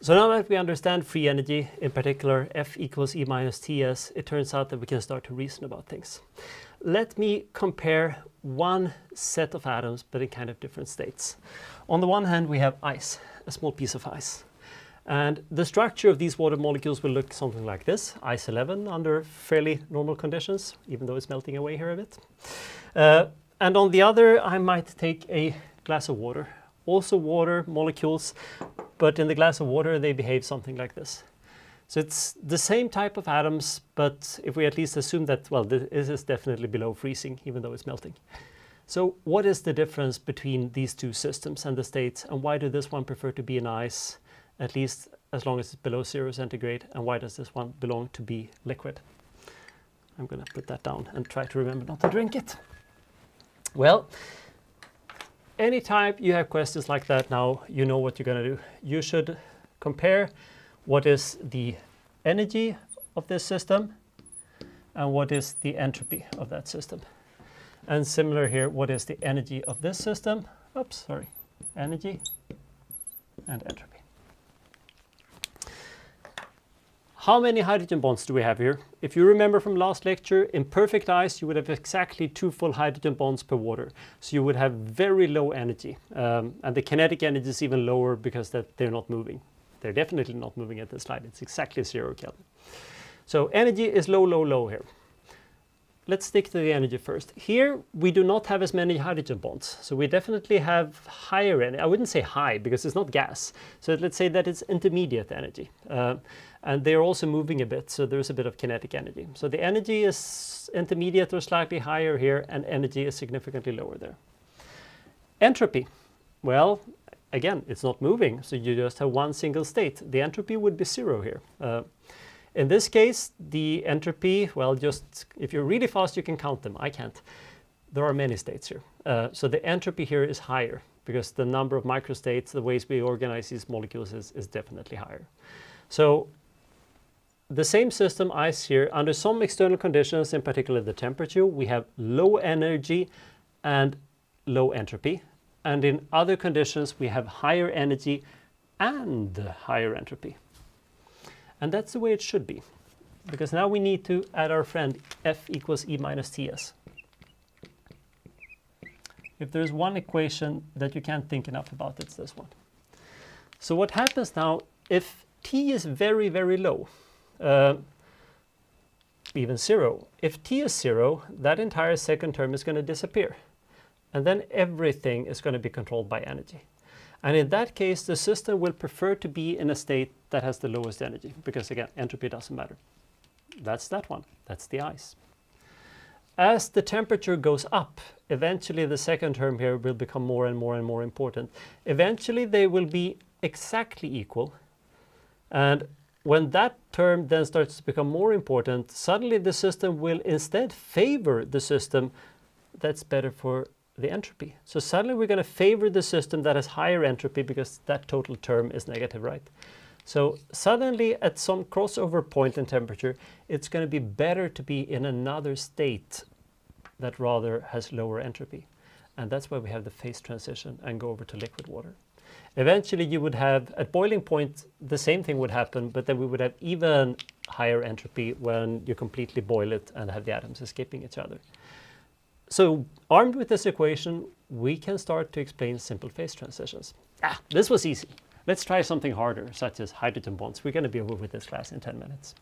So now that we understand free energy, in particular F equals E minus Ts, it turns out that we can start to reason about things. Let me compare one set of atoms, but in kind of different states. On the one hand, we have ice, a small piece of ice. And the structure of these water molecules will look something like this, ice 11 under fairly normal conditions, even though it's melting away here a bit. And on the other, I might take a glass of water. Also water molecules, but in the glass of water, they behave something like this. So it's the same type of atoms, but if we at least assume that, well, this is definitely below freezing, even though it's melting. So what is the difference between these two systems and the states, and why does this one prefer to be in ice, at least as long as it's below 0 centigrade, and why does this one belong to be liquid? I'm going to put that down and try to remember not to drink it. Well, anytime you have questions like that now, you know what you're going to do. You should compare what is the energy of this system and what is the entropy of that system. And similar here, what is the energy of this system? Oops, sorry. Energy and entropy. How many hydrogen bonds do we have here? If you remember from last lecture, in perfect ice, you would have exactly 2 full hydrogen bonds per water. So you would have very low energy. And the kinetic energy is even lower because they're not moving. They're definitely not moving at this slide. It's exactly 0 Kelvin. So energy is low, low, low here. Let's stick to the energy first. Here, we do not have as many hydrogen bonds. So we definitely have higher energy. I wouldn't say high because it's not gas. So let's say that it's intermediate energy. And they're also moving a bit, so there's a bit of kinetic energy. So the energy is intermediate or slightly higher here, and energy is significantly lower there. Entropy. Well, again, it's not moving, so you just have one single state. The entropy would be 0 here. In this case, the entropy, well, just if you're really fast, you can count them. I can't. There are many states here. So the entropy here is higher because the number of microstates, the ways we organize these molecules is definitely higher. So the same system, ice here, under some external conditions, in particular the temperature, we have low energy and low entropy. And in other conditions, we have higher energy and higher entropy. And that's the way it should be, because now we need to add our friend F equals E minus Ts. If there's one equation that you can't think enough about, it's this one. So what happens now, if T is very, very low, even 0, if T is 0, that entire second term is going to disappear. And then everything is going to be controlled by energy. And in that case, the system will prefer to be in a state that has the lowest energy, because again, entropy doesn't matter. That's that one. That's the ice. As the temperature goes up, eventually the second term here will become more and more and more important. Eventually they will be exactly equal. And when that term then starts to become more important, suddenly the system will instead favor the system that's better for the entropy. So suddenly we're going to favor the system that has higher entropy because that total term is negative, right? So suddenly at some crossover point in temperature, it's going to be better to be in another state that rather has lower entropy. And that's why we have the phase transition and go over to liquid water. Eventually you would have, at boiling point, the same thing would happen, but then we would have even higher entropy when you completely boil it and have the atoms escaping each other. So armed with this equation, we can start to explain simple phase transitions. This was easy. Let's try something harder, such as hydrogen bonds. We're going to be over with this class in 10 minutes.